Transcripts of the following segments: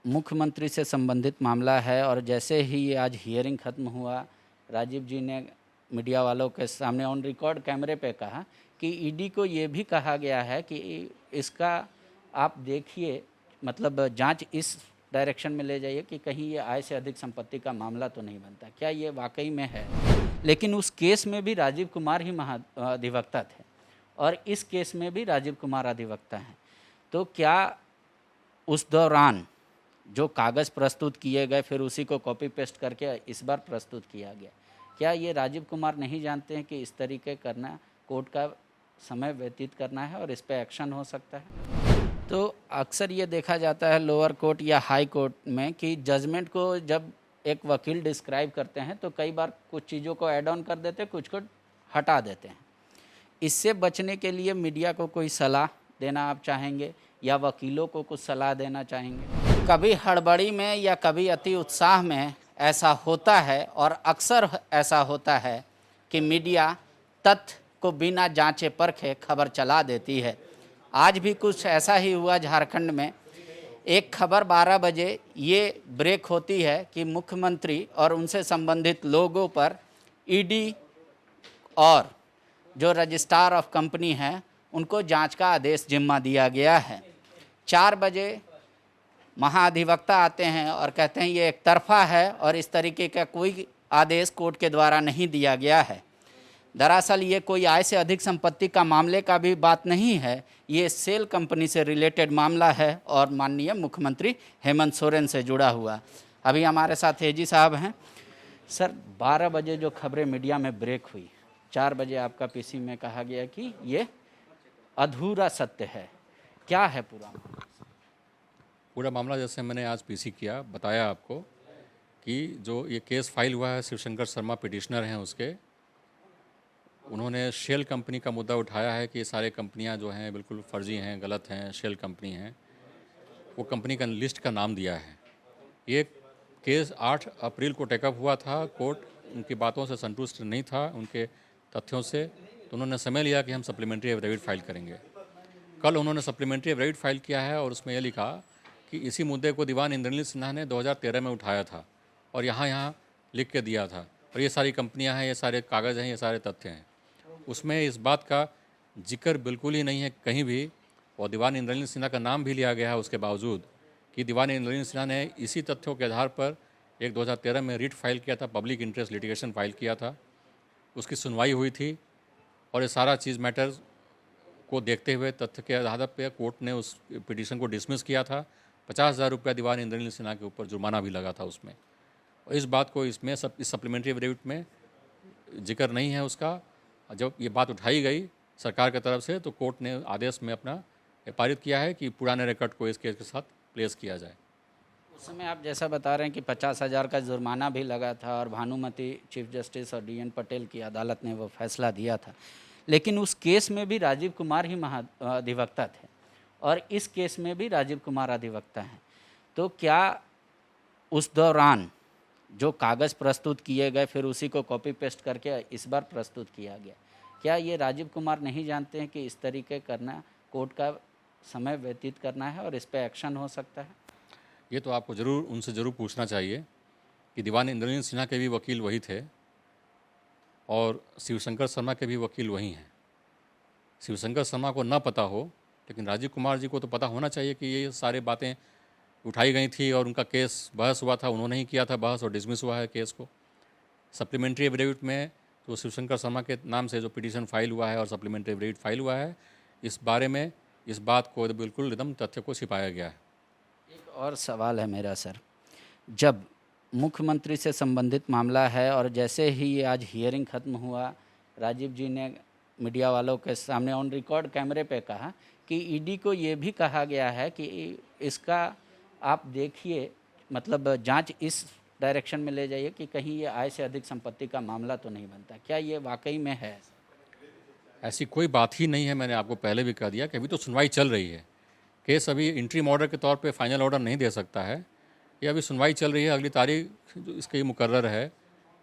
मुख्यमंत्री से संबंधित मामला है और जैसे ही ये आज हियरिंग ख़त्म हुआ, राजीव जी ने मीडिया वालों के सामने ऑन रिकॉर्ड कैमरे पे कहा कि ईडी को ये भी कहा गया है कि इसका आप देखिए, मतलब जांच इस डायरेक्शन में ले जाइए कि कहीं ये आय से अधिक संपत्ति का मामला तो नहीं बनता। क्या ये वाकई में है? लेकिन उस केस में भी राजीव कुमार ही अधिवक्ता थे और इस केस में भी राजीव कुमार अधिवक्ता हैं। तो क्या उस दौरान जो कागज़ प्रस्तुत किए गए फिर उसी को कॉपी पेस्ट करके इस बार प्रस्तुत किया गया, क्या ये राजीव कुमार नहीं जानते हैं कि इस तरीके करना कोर्ट का समय व्यतीत करना है और इस पर एक्शन हो सकता है? तो अक्सर ये देखा जाता है लोअर कोर्ट या हाई कोर्ट में कि जजमेंट को जब एक वकील डिस्क्राइब करते हैं तो कई बार कुछ चीज़ों को ऐड ऑन कर देते हैं, कुछ को हटा देते हैं। इससे बचने के लिए मीडिया को कोई सलाह देना आप चाहेंगे या वकीलों को कुछ सलाह देना चाहेंगे? कभी हड़बड़ी में या कभी अति उत्साह में ऐसा होता है और अक्सर ऐसा होता है कि मीडिया तथ्य को बिना जांचे परखे खबर चला देती है। आज भी कुछ ऐसा ही हुआ झारखंड में। एक खबर 12 बजे ये ब्रेक होती है कि मुख्यमंत्री और उनसे संबंधित लोगों पर ईडी और जो रजिस्ट्रार ऑफ कंपनी है उनको जांच का आदेश जिम्मा दिया गया है। 4 बजे महाधिवक्ता आते हैं और कहते हैं ये एक तरफा है और इस तरीके का कोई आदेश कोर्ट के द्वारा नहीं दिया गया है। दरअसल ये कोई आय से अधिक संपत्ति का मामले का भी बात नहीं है, ये सेल कंपनी से रिलेटेड मामला है और माननीय मुख्यमंत्री हेमंत सोरेन से जुड़ा हुआ। अभी हमारे साथ एजी साहब हैं। सर, 12 बजे जो खबरें मीडिया में ब्रेक हुई, 4 बजे आपका पीसी में कहा गया कि ये अधूरा सत्य है, क्या है पूरा मामला? जैसे मैंने आज पीसी किया, बताया आपको कि जो ये केस फाइल हुआ है शिवशंकर शर्मा पिटिशनर हैं उसके, उन्होंने शेल कंपनी का मुद्दा उठाया है कि ये सारे कंपनियां जो हैं बिल्कुल फर्जी हैं, गलत हैं, शेल कंपनी हैं। वो कंपनी का लिस्ट का नाम दिया है। ये केस 8 अप्रैल को टेकअप हुआ था। कोर्ट उनकी बातों से संतुष्ट नहीं था, उनके तथ्यों से, तो उन्होंने समय लिया कि हम सप्लीमेंट्री एफिडेविट फाइल करेंगे। कल उन्होंने सप्लीमेंट्री एफिडेविट फाइल किया है और उसमें यह लिखा कि इसी मुद्दे को दीवान इंद्रनील सिन्हा ने 2013 में उठाया था और यहाँ लिख के दिया था और ये सारी कंपनियाँ हैं, ये सारे कागज़ हैं, ये सारे तथ्य हैं। उसमें इस बात का जिक्र बिल्कुल ही नहीं है कहीं भी, और दीवान इंद्रनील सिन्हा का नाम भी लिया गया है उसके बावजूद, कि दीवान इंद्रनील सिन्हा ने इसी तथ्यों के आधार पर एक 2013 में रिट फाइल किया था, पब्लिक इंटरेस्ट लिटिगेशन फाइल किया था, उसकी सुनवाई हुई थी और ये सारा चीज़ मैटर को देखते हुए तथ्य के आधार पर कोर्ट ने उस पिटीशन को डिसमिस किया था। 50,000 रुपया दीवान इंद्रनील सिन्हा के ऊपर जुर्माना भी लगा था उसमें। और इस बात को इसमें इस सप्लीमेंट्री एफिडेविट में जिक्र नहीं है उसका। जब ये बात उठाई गई सरकार की तरफ से तो कोर्ट ने आदेश में अपना पारित किया है कि पुराने रिकॉर्ड को इस केस के साथ प्लेस किया जाए। उस समय आप जैसा बता रहे हैं कि 50,000 का जुर्माना भी लगा था और भानुमति चीफ जस्टिस और डीएन पटेल की अदालत ने वो फैसला दिया था, लेकिन उस केस में भी राजीव कुमार ही अधिवक्ता थे और इस केस में भी राजीव कुमार अधिवक्ता हैं। तो क्या उस दौरान जो कागज़ प्रस्तुत किए गए फिर उसी को कॉपी पेस्ट करके इस बार प्रस्तुत किया गया, क्या ये राजीव कुमार नहीं जानते हैं कि इस तरीके करना कोर्ट का समय व्यतीत करना है और इस पर एक्शन हो सकता है? ये तो आपको उनसे ज़रूर पूछना चाहिए कि दीवान इंद्रनील सिन्हा के भी वकील वही थे और शिवशंकर शर्मा के भी वकील वही हैं। शिवशंकर शर्मा को ना पता हो, लेकिन राजीव कुमार जी को तो पता होना चाहिए कि ये सारी बातें उठाई गई थी और उनका केस बहस हुआ था, उन्होंने ही किया था बहस और डिसमिस हुआ है केस को। सप्लीमेंट्री एफिडेविट में तो शिवशंकर शर्मा के नाम से जो पिटीशन फाइल हुआ है और सप्लीमेंट्री एफिडेविट फाइल हुआ है, इस बारे में इस बात को बिल्कुल एकदम तथ्य को छिपाया गया है। एक और सवाल है मेरा सर, जब मुख्यमंत्री से संबंधित मामला है और जैसे ही आज हियरिंग ख़त्म हुआ, राजीव जी ने मीडिया वालों के सामने ऑन रिकॉर्ड कैमरे पे कहा कि ईडी को ये भी कहा गया है कि इसका आप देखिए, मतलब जांच इस डायरेक्शन में ले जाइए कि कहीं ये आय से अधिक संपत्ति का मामला तो नहीं बनता। क्या ये वाकई में है? ऐसी कोई बात ही नहीं है। मैंने आपको पहले भी कह दिया कि अभी तो सुनवाई चल रही है। केस अभी इंट्रीम ऑर्डर के तौर पे फाइनल ऑर्डर नहीं दे सकता है। ये अभी सुनवाई चल रही है। अगली तारीख जो इसकी मुकर्रर है,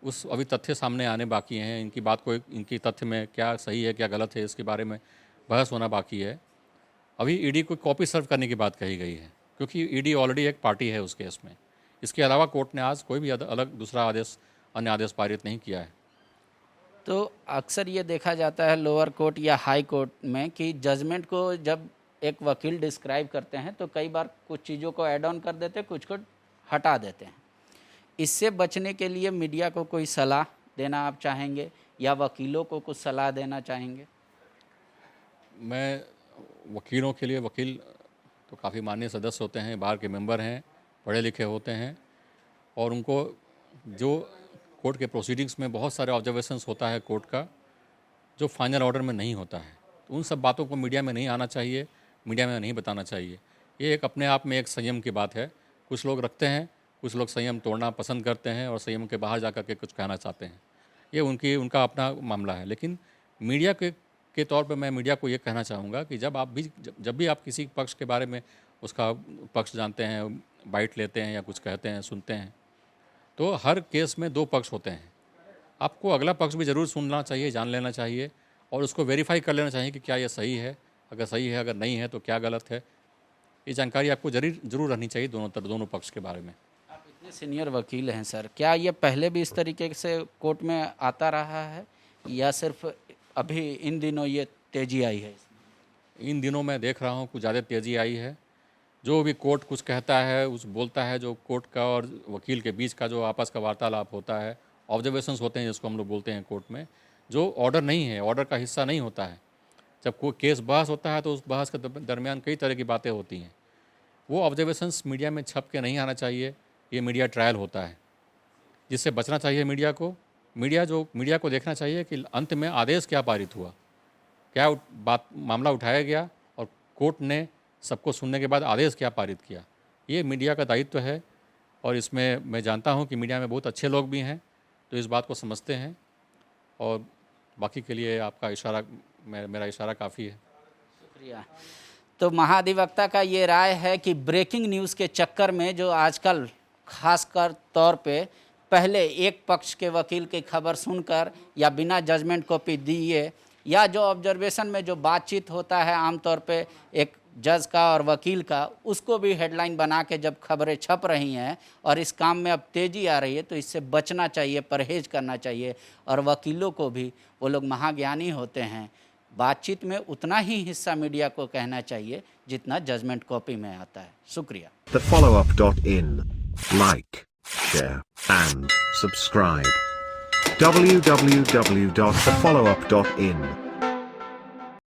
उस अभी तथ्य सामने आने बाकी हैं। इनकी बात को, इनकी तथ्य में क्या सही है क्या गलत है, इसके बारे में बहस होना बाकी है। अभी ईडी को कॉपी सर्व करने की बात कही गई है, क्योंकि ईडी ऑलरेडी एक पार्टी है उस केस में। इसके अलावा कोर्ट ने आज कोई भी अलग दूसरा आदेश, अन्य आदेश पारित नहीं किया है। तो अक्सर ये देखा जाता है लोअर कोर्ट या हाई कोर्ट में कि जजमेंट को जब एक वकील डिस्क्राइब करते हैं तो कई बार कुछ चीज़ों को ऐड ऑन कर देते हैं, कुछ को हटा देते हैं। इससे बचने के लिए मीडिया को कोई सलाह देना आप चाहेंगे या वकीलों को कुछ सलाह देना चाहेंगे? मैं वकीलों के लिए, वकील तो काफ़ी माननीय सदस्य होते हैं, बार के मेंबर हैं, पढ़े लिखे होते हैं, और उनको जो कोर्ट के प्रोसीडिंग्स में बहुत सारे ऑब्जर्वेशंस होता है कोर्ट का, जो फाइनल ऑर्डर में नहीं होता है, तो उन सब बातों को मीडिया में नहीं आना चाहिए, मीडिया में नहीं बताना चाहिए। ये एक अपने आप में एक संयम की बात है। कुछ लोग रखते हैं, कुछ लोग संयम तोड़ना पसंद करते हैं और संयम के बाहर जा कर के कुछ कहना चाहते हैं। ये उनका अपना मामला है। लेकिन मीडिया के तौर पे मैं मीडिया को ये कहना चाहूँगा कि जब भी आप किसी पक्ष के बारे में उसका पक्ष जानते हैं, बाइट लेते हैं या कुछ कहते हैं, सुनते हैं, तो हर केस में दो पक्ष होते हैं। आपको अगला पक्ष भी ज़रूर सुनना चाहिए, जान लेना चाहिए और उसको वेरीफाई कर लेना चाहिए कि क्या ये सही है, अगर सही है, अगर नहीं है तो क्या गलत है। ये जानकारी आपको ज़रूर रहनी चाहिए दोनों पक्ष के बारे में। आप इतने सीनियर वकील हैं सर, क्या ये पहले भी इस तरीके से कोर्ट में आता रहा है या सिर्फ अभी इन दिनों ये तेज़ी आई है? इन दिनों मैं देख रहा हूँ कुछ ज़्यादा तेज़ी आई है। जो भी कोर्ट कुछ कहता है, उस बोलता है, जो कोर्ट का और वकील के बीच का जो आपस का वार्तालाप होता है, ऑब्जर्वेशंस होते हैं जिसको हम लोग बोलते हैं कोर्ट में, जो ऑर्डर नहीं है, ऑर्डर का हिस्सा नहीं होता है। जब कोई केस बहस होता है तो उस बहस के दरमियान कई तरह की बातें होती हैं। वो ऑब्जर्वेशंस मीडिया में छप के नहीं आना चाहिए। ये मीडिया ट्रायल होता है, जिससे बचना चाहिए मीडिया को। मीडिया को देखना चाहिए कि अंत में आदेश क्या पारित हुआ, क्या मामला उठाया गया और कोर्ट ने सबको सुनने के बाद आदेश क्या पारित किया। ये मीडिया का दायित्व है और इसमें मैं जानता हूँ कि मीडिया में बहुत अच्छे लोग भी हैं तो इस बात को समझते हैं, और बाकी के लिए आपका इशारा, मेरा इशारा काफ़ी है। शुक्रिया। तो महाधिवक्ता का ये राय है कि ब्रेकिंग न्यूज़ के चक्कर में जो आजकल खासकर तौर पे पहले एक पक्ष के वकील की खबर सुनकर या बिना जजमेंट कॉपी दिए या जो ऑब्जर्वेशन में जो बातचीत होता है आमतौर पे एक जज का और वकील का, उसको भी हेडलाइन बना के जब खबरें छप रही हैं और इस काम में अब तेज़ी आ रही है, तो इससे बचना चाहिए, परहेज करना चाहिए। और वकीलों को भी, वो लोग महाज्ञानी होते हैं, बातचीत में उतना ही हिस्सा मीडिया को कहना चाहिए जितना जजमेंट कॉपी में आता है। शुक्रिया। TheFollowUp.in, like, share and subscribe. www.thefollowup.in